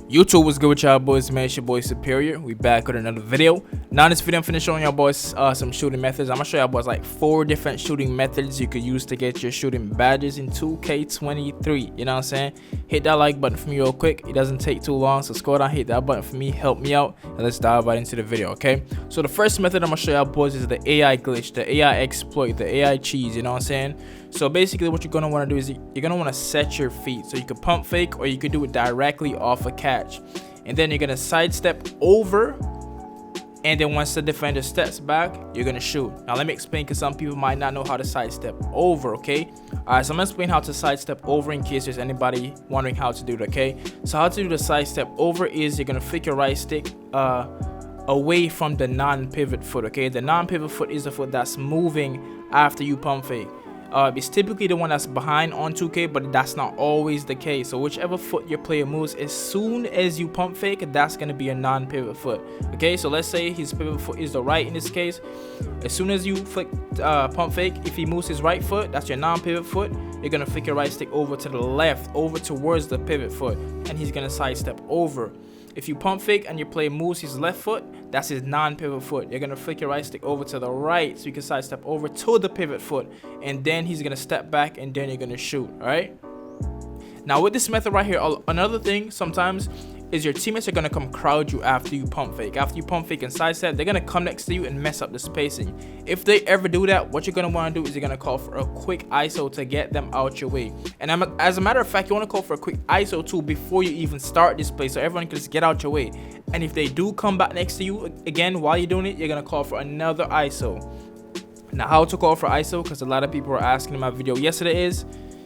YouTube, what's good with y'all boys, man? It's your boy Superior. We back with another video. Now in this video I'm finna showing y'all boys some shooting methods. I'm gonna show y'all boys like 4 different shooting methods you could use to get your shooting badges in 2K23. You know what I'm saying? Hit that like button for me real quick. It doesn't take too long, so scroll down, hit that button for me, help me out, and let's dive right into the video. Okay, so the first method I'm gonna show y'all boys is the AI glitch, the AI exploit, the AI cheese. You know what I'm saying? So basically what you're gonna want to do is you're gonna want to set your feet, so you could pump fake or you could do it directly off a catch, and then you're gonna sidestep over, and then once the defender steps back, you're gonna shoot. Now let me explain, because some people might not know how to sidestep over. Okay, alright, so I'm gonna explain how to sidestep over in case there's anybody wondering how to do it. Okay, so how to do the sidestep over is you're gonna flick your right stick away from the non-pivot foot. Okay, the non-pivot foot is the foot that's moving after you pump fake. It's typically the one that's behind on 2K, but that's not always the case. So whichever foot your player moves, as soon as you pump fake, that's going to be a non-pivot foot. Okay, so let's say his pivot foot is the right in this case. As soon as you flick pump fake, if he moves his right foot, that's your non-pivot foot. You're going to flick your right stick over to the left, over towards the pivot foot, and he's going to sidestep over. If you pump fake and your player moves his left foot, that's his non-pivot foot. You're going to flick your right stick over to the right so you can sidestep over to the pivot foot. And then he's going to step back and then you're going to shoot. Alright? Now with this method right here, another thing sometimes is your teammates are going to come crowd you after you pump fake. After you pump fake and sidestep, they're going to come next to you and mess up the spacing. If they ever do that, what you're going to want to do is you're going to call for a quick ISO to get them out your way. And as a matter of fact, you want to call for a quick ISO too before you even start this play, so everyone can just get out your way. And if they do come back next to you again while you're doing it, you're going to call for another ISO. Now how to call for ISO, because a lot of people were asking in my video yesterday, is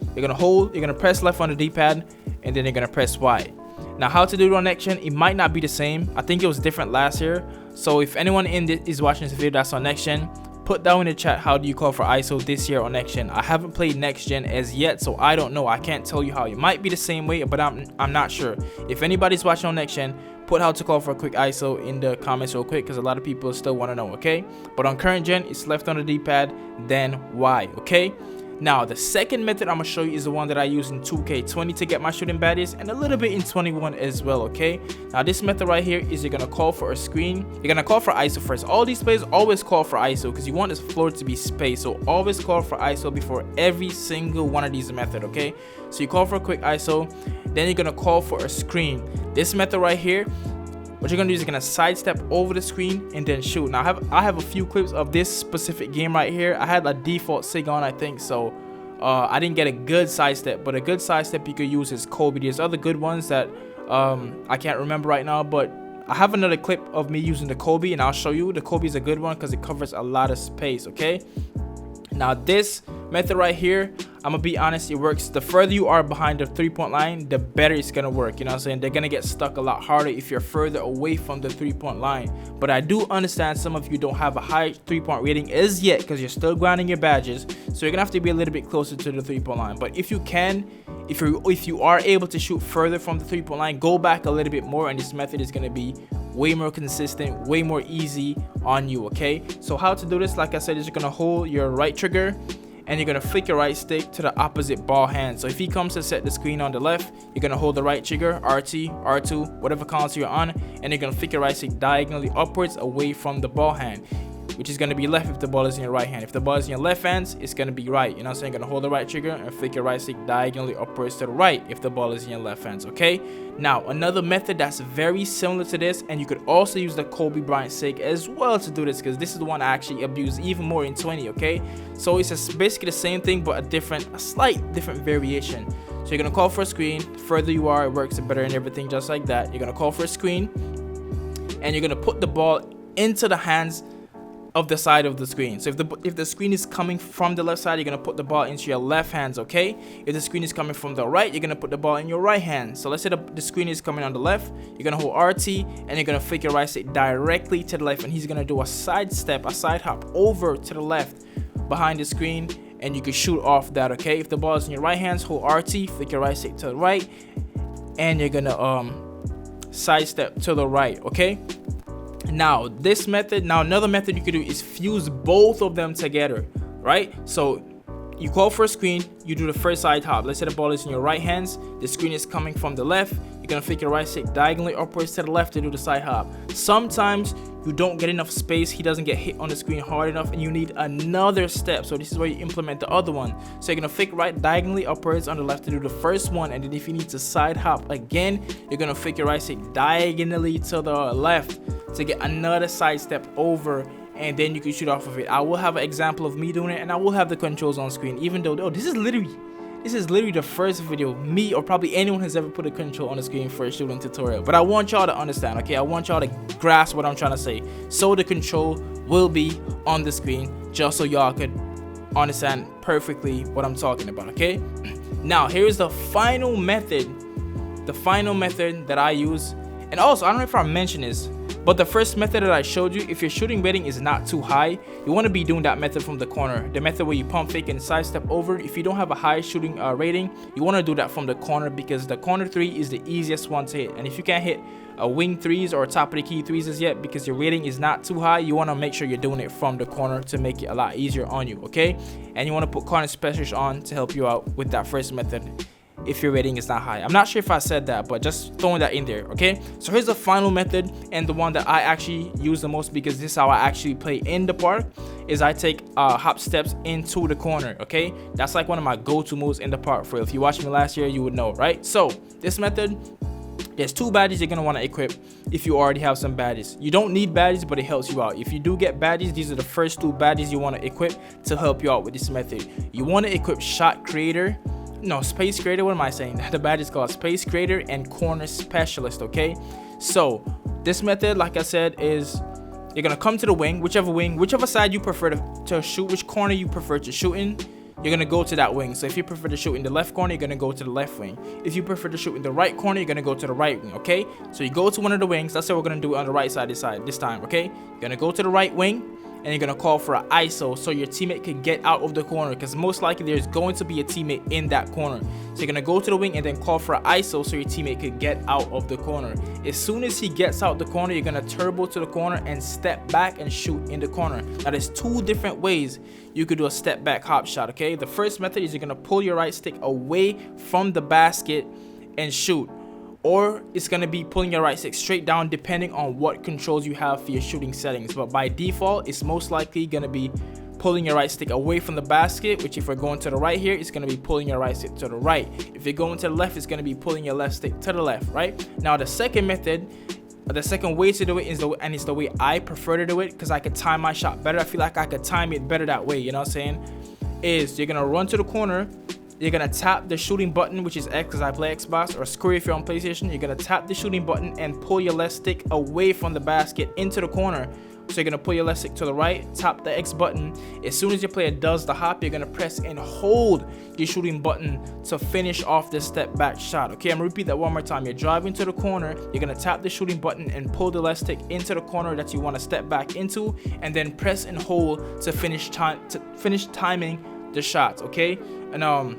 you're going to hold, you're going to press left on the D-pad, and then you're going to press Y. Now how to do it on next gen, it might not be the same. I think it was different last year. So if anyone is watching this video that's on next gen, put down in the chat how do you call for ISO this year on next gen. I haven't played next gen as yet, so I don't know. I can't tell you how. It might be the same way, but I'm not sure. If anybody's watching on next gen, put how to call for a quick ISO in the comments real quick, because a lot of people still want to know. Okay, but on current gen, it's left on the D-pad, then Y. Okay. Now the second method I'm gonna show you is the one that I use in 2K20 to get my shooting badges, and a little bit in 21 as well. Okay, now this method right here is you're gonna call for a screen. You're gonna call for ISO first. All these players always call for ISO because you want this floor to be spaced, so always call for ISO before every single one of these methods. Okay, so you call for a quick ISO, then you're gonna call for a screen. This method right here, what you're gonna do is you're gonna sidestep over the screen and then shoot. Now I have a few clips of this specific game right here. I had a default sig on, I think, so I didn't get a good sidestep, but a good sidestep you could use is Kobe. There's other good ones that I can't remember right now, but I have another clip of me using the Kobe, and I'll show you. The Kobe is a good one because it covers a lot of space. Okay, now this method right here, I'm gonna be honest, it works. The further you are behind the 3-point line, the better it's gonna work. You know what I'm saying? They're gonna get stuck a lot harder if you're further away from the 3-point line. But I do understand some of you don't have a high 3-point rating as yet because you're still grinding your badges, so you're gonna have to be a little bit closer to the 3-point line. But if you can, if you are able to shoot further from the 3-point line, go back a little bit more, and this method is gonna be way more consistent, way more easy on you. Okay, so how to do this, like I said, is you're gonna hold your right trigger and you're gonna flick your right stick to the opposite ball hand. So if he comes to set the screen on the left, you're gonna hold the right trigger, RT, R2, whatever console you're on, and you're gonna flick your right stick diagonally upwards away from the ball hand, which is gonna be left if the ball is in your right hand. If the ball is in your left hand, it's gonna be right. You know what I'm saying? You're gonna hold the right trigger and flick your right stick diagonally upwards to the right if the ball is in your left hand. Okay. Now another method that's very similar to this, and you could also use the Kobe Bryant sig as well to do this, because this is the one I actually abuse even more in 20. Okay, so it's basically the same thing but a slight different variation. So you're gonna call for a screen. The further you are, it works better and everything, just like that. You're gonna call for a screen, and you're gonna put the ball into the hands of the side of the screen. So if the screen is coming from the left side, you're gonna put the ball into your left hands. Okay, if the screen is coming from the right, you're gonna put the ball in your right hand. So let's say the screen is coming on the left, you're gonna hold RT and you're gonna flick your right stick directly to the left, and he's gonna do a side step, a side hop over to the left behind the screen, and you can shoot off that. Okay, if the ball is in your right hands, hold RT, flick your right stick to the right, and you're gonna sidestep to the right. Okay, now this method, now another method you could do is fuse both of them together, right? So you call for a screen, you do the first side hop. Let's say the ball is in your right hands, the screen is coming from the left. You're gonna flick your right stick diagonally upwards to the left to do the side hop. Sometimes you don't get enough space, he doesn't get hit on the screen hard enough, and you need another step. So this is where you implement the other one. So you're gonna flick right diagonally upwards on the left to do the first one, and then if you need to side hop again, you're gonna flick your right stick diagonally to the left to get another side step over, and then you can shoot off of it. I will have an example of me doing it, and I will have the controls on screen, even though this is literally the first video me or probably anyone has ever put a control on the screen for a shooting tutorial. But I want y'all to understand, okay? I want y'all to grasp what I'm trying to say. So the control will be on the screen just so y'all could understand perfectly what I'm talking about, okay? Now here's the final method that I use. And also, I don't know if I mentioned this, but the first method that I showed you, if your shooting rating is not too high, you want to be doing that method from the corner. The method where you pump fake and sidestep over. If you don't have a high shooting rating, you want to do that from the corner, because the corner 3 is the easiest one to hit. And if you can't hit a wing 3s or top of the key 3s as yet because your rating is not too high, you want to make sure you're doing it from the corner to make it a lot easier on you, okay? And you want to put corner specialist on to help you out with that first method if your rating is not high. I'm not sure if I said that, but just throwing that in there, okay? So here's the final method, and the one that I actually use the most, because this is how I actually play in the park, is I take hop steps into the corner, okay? That's like one of my go-to moves in the park. For if you watched me last year, you would know, right? So this method, there's 2 badges you're gonna want to equip if you already have some badges. You don't need badges, but it helps you out. If you do get badges, these are the first 2 badges you want to equip to help you out with this method. You want to equip shot creator, no, space creator, what am I saying? The badge is called space creator and corner specialist, okay? So this method, like I said, is you're gonna come to the wing, whichever side you prefer to shoot, which corner you prefer to shoot in, you're gonna go to that wing. So if you prefer to shoot in the left corner, you're gonna go to the left wing. If you prefer to shoot in the right corner, you're gonna go to the right wing, okay? So you go to one of the wings. That's what we're gonna do on the right side this time, okay? You're gonna go to the right wing, and you're gonna call for an ISO so your teammate can get out of the corner, because most likely there's going to be a teammate in that corner. So you're gonna go to the wing and then call for an ISO so your teammate could get out of the corner. As soon as he gets out the corner, you're gonna turbo to the corner and step back and shoot in the corner. Now there's 2 different ways you could do a step back hop shot, okay? The first method is you're gonna pull your right stick away from the basket and shoot, or it's gonna be pulling your right stick straight down, depending on what controls you have for your shooting settings. But by default, it's most likely gonna be pulling your right stick away from the basket, which if we're going to the right here, it's gonna be pulling your right stick to the right. If you're going to the left, it's gonna be pulling your left stick to the left, right? Now the second method, the second way to do it is it's the way I prefer to do it, because I could time my shot better. I feel like I could time it better that way, you know what I'm saying? Is you're gonna run to the corner, you're gonna tap the shooting button, which is X because I play Xbox, or square if you're on PlayStation. You're gonna tap the shooting button and pull your left stick away from the basket into the corner. So you're gonna pull your left stick to the right, tap the X button. As soon as your player does the hop, you're gonna press and hold your shooting button to finish off this step back shot. Okay, I'm gonna repeat that one more time. You're driving to the corner, you're gonna tap the shooting button and pull the left stick into the corner that you want to step back into, and then press and hold to finish timing the shots. Okay, and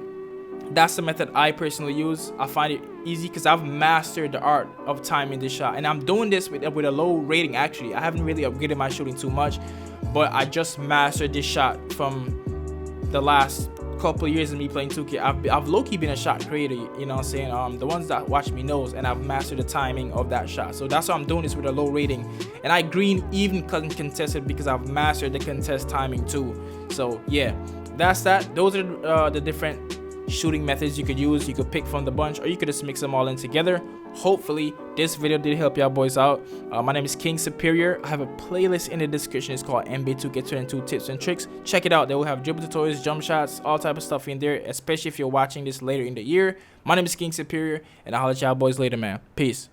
that's the method I personally use. I find it easy because I've mastered the art of timing this shot, and I'm doing this with a low rating. Actually, I haven't really upgraded my shooting too much, but I just mastered this shot from the last couple of years of me playing 2K. I've low-key been a shot creator, you know what I'm saying? The ones that watch me knows, and I've mastered the timing of that shot. So that's why I'm doing this with a low rating, and I green even contested because I've mastered the contest timing too. So yeah, that's that. Those are the different shooting methods you could use. You could pick from the bunch, or you could just mix them all in together. Hopefully this video did help y'all boys out. My name is KingSuperior. I have a playlist in the description. It's called NBA 2K22 tips and tricks. Check it out. They will have dribble tutorials, jump shots, all type of stuff in there, especially if you're watching this later in the year. My name is KingSuperior, and I'll let y'all boys later, man. Peace.